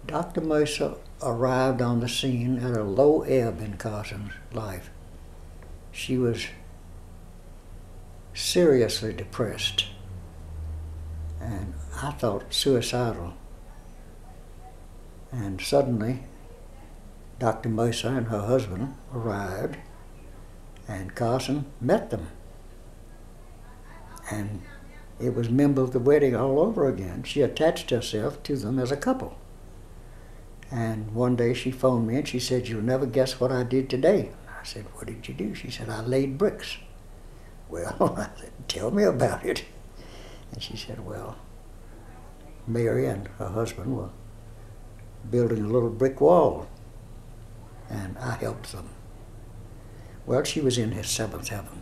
Dr. Mercer arrived on the scene at a low ebb in Carson's life. She was seriously depressed, and I thought suicidal. And suddenly, Dr. Mercer and her husband arrived, and Carson met them. And it was member of the wedding all over again. She attached herself to them as a couple. And one day she phoned me and she said, "You'll never guess what I did today." I said, "What did you do?" She said, "I laid bricks." Well, I said, "Tell me about it." And she said, "Well, Mary and her husband were building a little brick wall, and I helped them." Well, she was in his seventh heaven.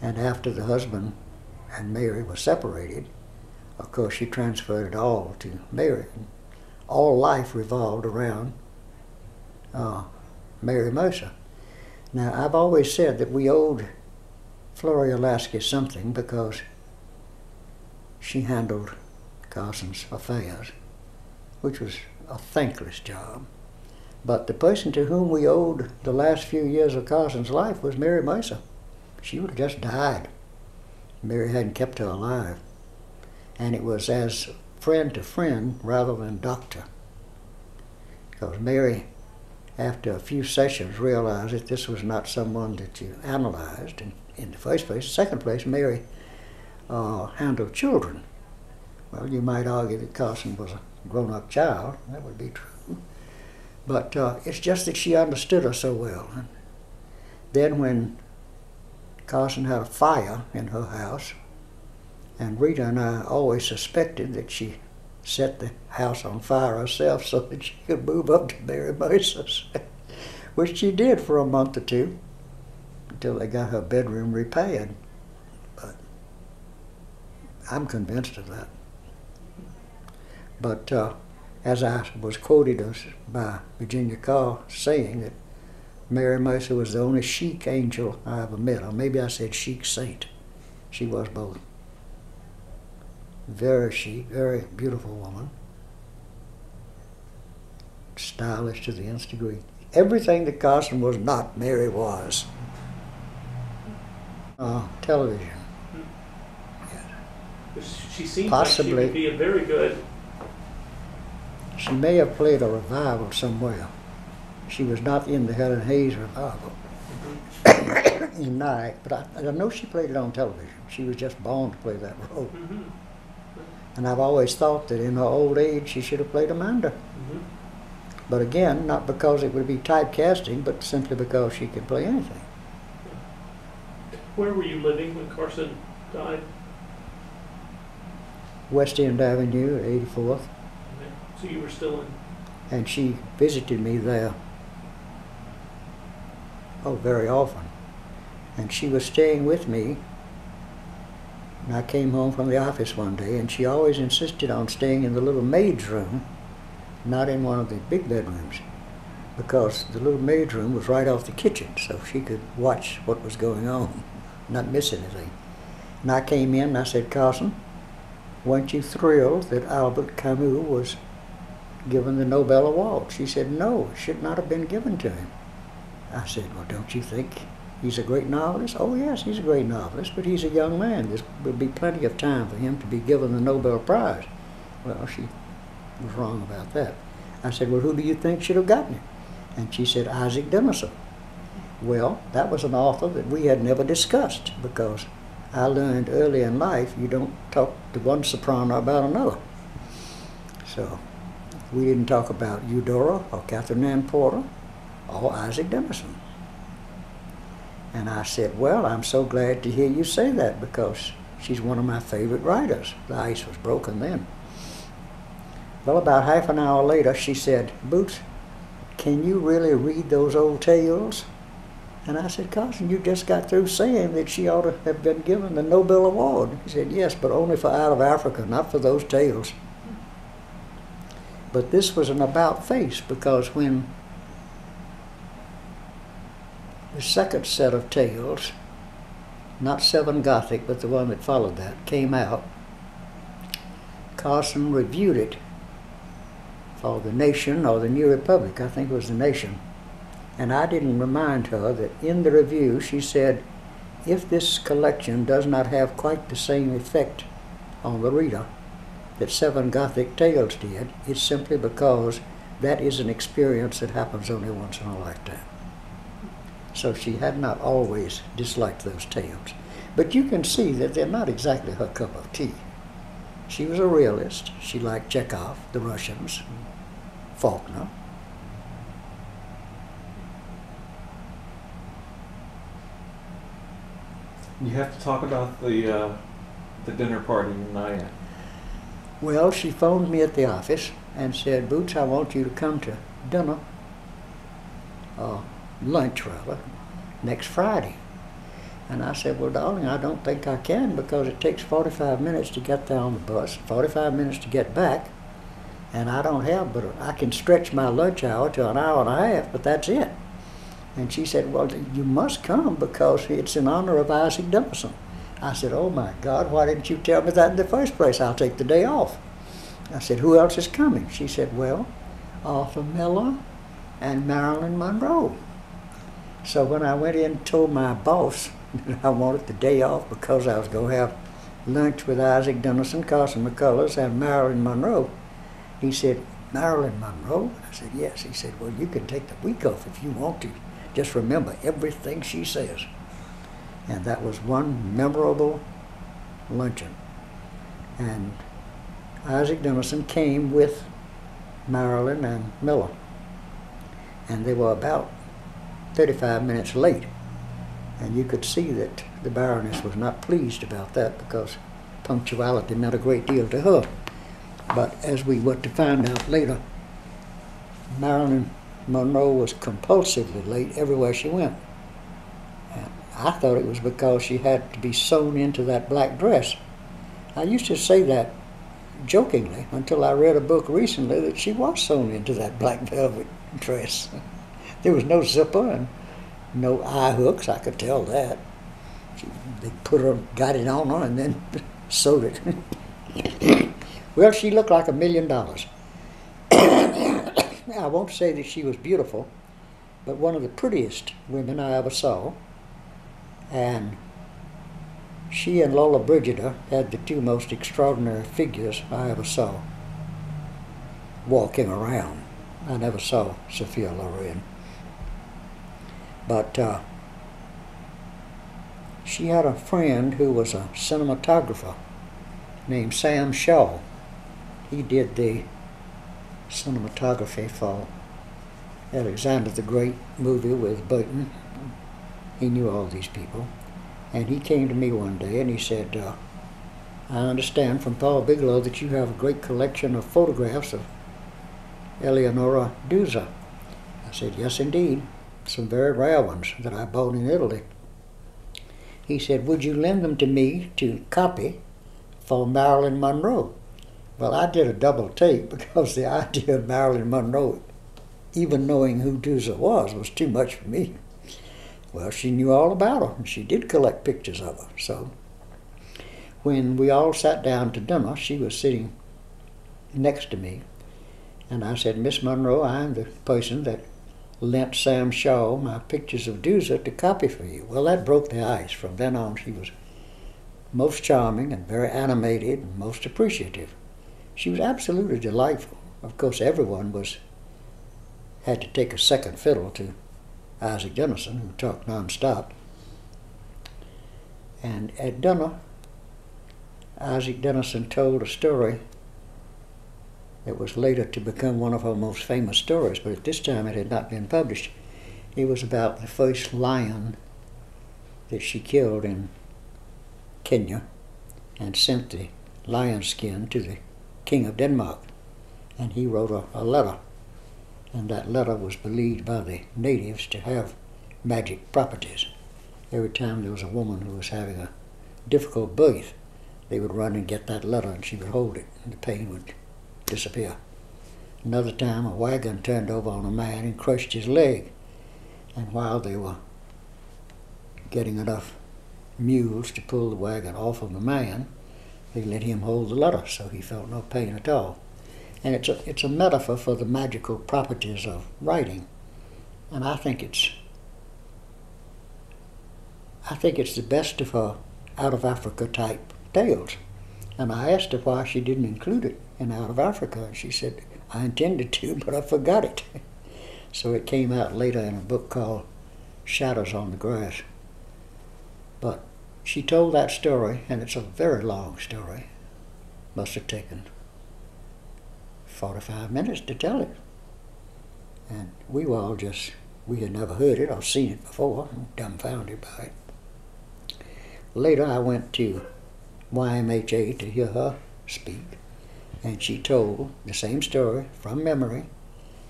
And after the husband and Mary were separated, of course she transferred it all to Mary. All life revolved around Mary Mercer. Now, I've always said that we owed Florrie Alaska something because she handled Carson's affairs, which was a thankless job. But the person to whom we owed the last few years of Carson's life was Mary Mercer. She would have just died. Mary hadn't kept her alive. And it was as friend to friend rather than doctor. Because Mary, after a few sessions, realized that this was not someone that you analyzed in the first place. In the second place, Mary handled children. Well, you might argue that Carson was a grown-up child. That would be true. But it's just that she understood her so well. And then when Carson had a fire in her house, and Rita and I always suspected that she set the house on fire herself so that she could move up to Mary Mercer's, which she did for a month or two until they got her bedroom repaired. But I'm convinced of that. But as I was quoted by Virginia Carr saying that Mary Mercer was the only chic angel I ever met, or maybe I said chic saint. She was both. Very chic, very beautiful woman. Stylish to the nth degree. Everything that Carson was not, Mary was. Television. Yes. She seems Possibly, like she would be a very good... She may have played a revival somewhere. She was not in the Helen Hayes revival in Nye, but I know she played it on television. She was just born to play that role. Mm-hmm. And I've always thought that in her old age she should have played Amanda. Mm-hmm. But again, not because it would be typecasting, but simply because she could play anything. Where were you living when Carson died? West End Avenue at 84th. Okay. So you were still in... And she visited me there, very often. And she was staying with me. And I came home from the office one day, and she always insisted on staying in the little maid's room, not in one of the big bedrooms, because the little maid's room was right off the kitchen, so she could watch what was going on, not miss anything. And I came in and I said, "Carson, weren't you thrilled that Albert Camus was given the Nobel Award?" She said, "No, it should not have been given to him." I said, "Well, don't you think he's a great novelist?" "Oh, yes, he's a great novelist, but he's a young man. There will be plenty of time for him to be given the Nobel Prize." Well, she was wrong about that. I said, "Well, who do you think should have gotten it?" And she said, "Isak Dinesen." Well, that was an author that we had never discussed, because I learned early in life you don't talk to one soprano about another. So we didn't talk about Eudora or Catherine Ann Porter or Isak Dinesen. And I said, "Well, I'm so glad to hear you say that, because she's one of my favorite writers." The ice was broken then. Well, about half an hour later, she said, "Boots, can you really read those old tales?" And I said, "Carson, you just got through saying that she ought to have been given the Nobel Award." He said, "Yes, but only for Out of Africa, not for those tales." But this was an about face, because when the second set of tales, not Seven Gothic, but the one that followed that, came out, Carson reviewed it for the Nation or the New Republic. I think it was the Nation. And I didn't remind her that in the review she said, if this collection does not have quite the same effect on the reader that Seven Gothic Tales did, it's simply because that is an experience that happens only once in a lifetime. So she had not always disliked those tales. But you can see that they're not exactly her cup of tea. She was a realist. She liked Chekhov, the Russians, Faulkner. You have to talk about the dinner party night. Well, she phoned me at the office and said, Boots, I want you to come to dinner, lunch rather, next Friday. And I said, well, darling, I don't think I can because it takes 45 minutes to get there on the bus, 45 minutes to get back, and I don't have, but I can stretch my lunch hour to an hour and a half, but that's it. And she said, well, you must come because it's in honor of Isak Dinesen. I said, oh my God, why didn't you tell me that in the first place? I'll take the day off. I said, who else is coming? She said, well, Arthur Miller and Marilyn Monroe. So when I went in and told my boss that I wanted the day off because I was going to have lunch with Isak Dinesen, Carson McCullers, and Marilyn Monroe, he said, Marilyn Monroe? I said, yes. He said, well, you can take the week off if you want to. Just remember everything she says. And that was one memorable luncheon. And Isak Dinesen came with Marilyn and Miller. And they were about 35 minutes late. And you could see that the Baroness was not pleased about that because punctuality meant a great deal to her. But as we were to find out later, Marilyn Monroe was compulsively late everywhere she went. And I thought it was because she had to be sewn into that black dress. I used to say that jokingly until I read a book recently that she was sewn into that black velvet dress. There was no zipper and no eye hooks, I could tell that. They got it on her and then sewed it. Well, she looked like $1 million. I won't say that she was beautiful, but one of the prettiest women I ever saw. And she and Lola Brigida had the two most extraordinary figures I ever saw walking around. I never saw Sophia Loren. But she had a friend who was a cinematographer named Sam Shaw. He did the cinematography for Alexander the Great movie with Burton. He knew all these people. And he came to me one day and he said, I understand from Paul Bigelow that you have a great collection of photographs of Eleonora Duse. I said, yes, indeed. Some very rare ones that I bought in Italy. He said, would you lend them to me to copy for Marilyn Monroe? Well, I did a double take because the idea of Marilyn Monroe, even knowing who Duse was too much for me. Well, she knew all about her, and she did collect pictures of her. So when we all sat down to dinner, she was sitting next to me, and I said, Miss Monroe, I'm the person that lent Sam Shaw my pictures of Duse to copy for you. Well, that broke the ice. From then on, she was most charming and very animated and most appreciative. She was absolutely delightful. Of course, everyone had to take a second fiddle to Isak Dinesen, who talked nonstop. And at dinner, Isak Dinesen told a story that was later to become one of her most famous stories, but at this time it had not been published. It was about the first lion that she killed in Kenya and sent the lion skin to the King of Denmark. And he wrote a letter, and that letter was believed by the natives to have magic properties. Every time there was a woman who was having a difficult birth, they would run and get that letter and she would hold it and the pain would disappear. Another time a wagon turned over on a man and crushed his leg, and while they were getting enough mules to pull the wagon off of the man, they let him hold the letter so he felt no pain at all. And it's a metaphor for the magical properties of writing. And I think it's the best of her Out of Africa type tales. And I asked her why she didn't include it in Out of Africa, and she said, I intended to, but I forgot it. So it came out later in a book called Shadows on the Grass. But she told that story, and it's a very long story. Must have taken 45 minutes to tell it. And we had never heard it or seen it before, dumbfounded by it. Later I went to YMHA to hear her speak, and she told the same story from memory,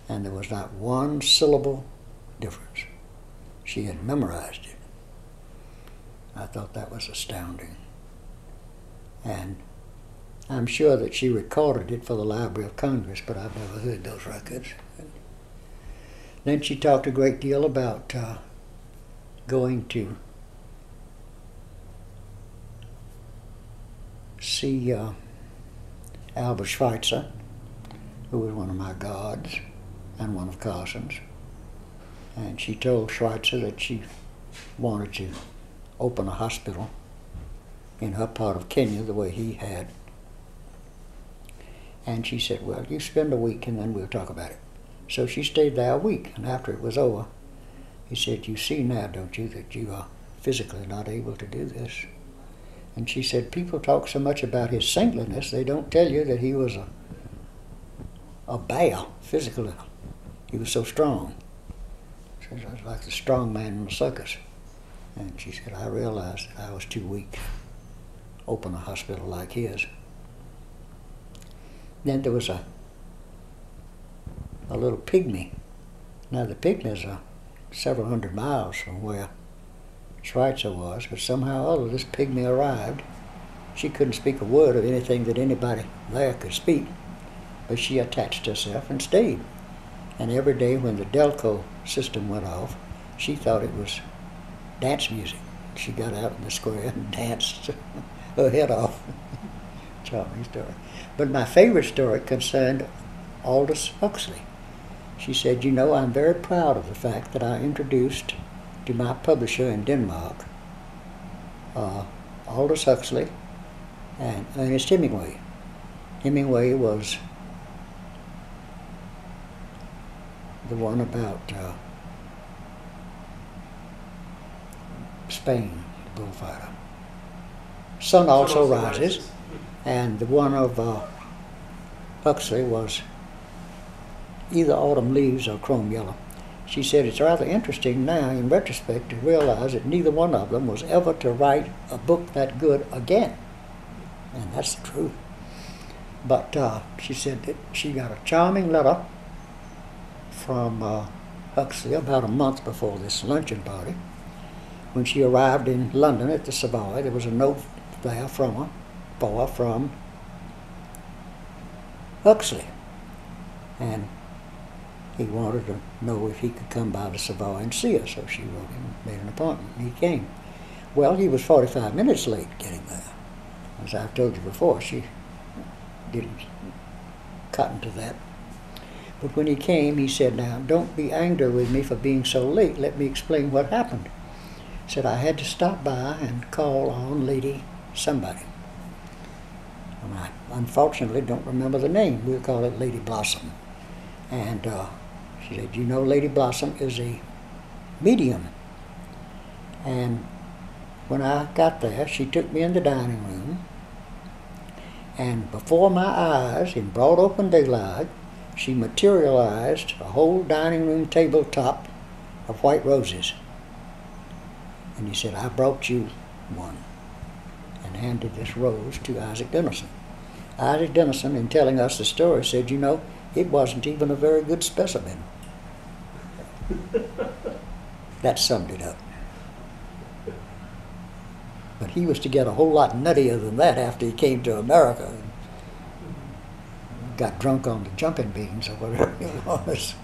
and there was not one syllable difference. She had memorized it. I thought that was astounding. And I'm sure that she recorded it for the Library of Congress, but I've never heard those records. Then she talked a great deal about going to see Albert Schweitzer, who was one of my gods and one of Carson's. And she told Schweitzer that she wanted to open a hospital in her part of Kenya the way he had. And she said, well, you spend a week and then we'll talk about it. So she stayed there a week, and after it was over, he said, you see now, don't you, that you are physically not able to do this? And she said, people talk so much about his saintliness, they don't tell you that he was a bear, physically. He was so strong. She said, I was like the strong man in the circus. And she said, I realized that I was too weak to open a hospital like his. Then there was a little pygmy. Now the pygmies are several hundred miles from where Schweitzer was, but somehow or other this pygmy arrived. She couldn't speak a word of anything that anybody there could speak, but she attached herself and stayed. And every day when the Delco system went off, she thought it was dance music. She got out in the square and danced her head off. Charming story. But my favorite story concerned Aldous Huxley. She said, you know, I'm very proud of the fact that I introduced to my publisher in Denmark Aldous Huxley and Ernest Hemingway. Hemingway was the one about Spain, the bullfighter. Sun Also Rises, and the one of Huxley was either Autumn Leaves or Chrome Yellow. She said it's rather interesting now in retrospect to realize that neither one of them was ever to write a book that good again. And that's the truth. But she said that she got a charming letter from Huxley about a month before this luncheon party. When she arrived in London at the Savoy, there was a note there from Huxley. And he wanted to know if he could come by the Savoy and see her, so she wrote him, made an appointment, and he came. Well, he was 45 minutes late getting there. As I've told you before, she didn't cotton to that. But when he came, he said, now, don't be angry with me for being so late. Let me explain what happened. He said, I had to stop by and call on Lady somebody. And I unfortunately don't remember the name. We'll call it Lady Blossom. And she said, you know, Lady Blossom is a medium. And when I got there, she took me in the dining room, and before my eyes, in broad open daylight, she materialized a whole dining room tabletop of white roses. And he said, I brought you one, and handed this rose to Isak Dinesen. Isak Dinesen, in telling us the story, said, you know, it wasn't even a very good specimen. That summed it up. But he was to get a whole lot nuttier than that after he came to America and got drunk on the jumping beans or whatever it was.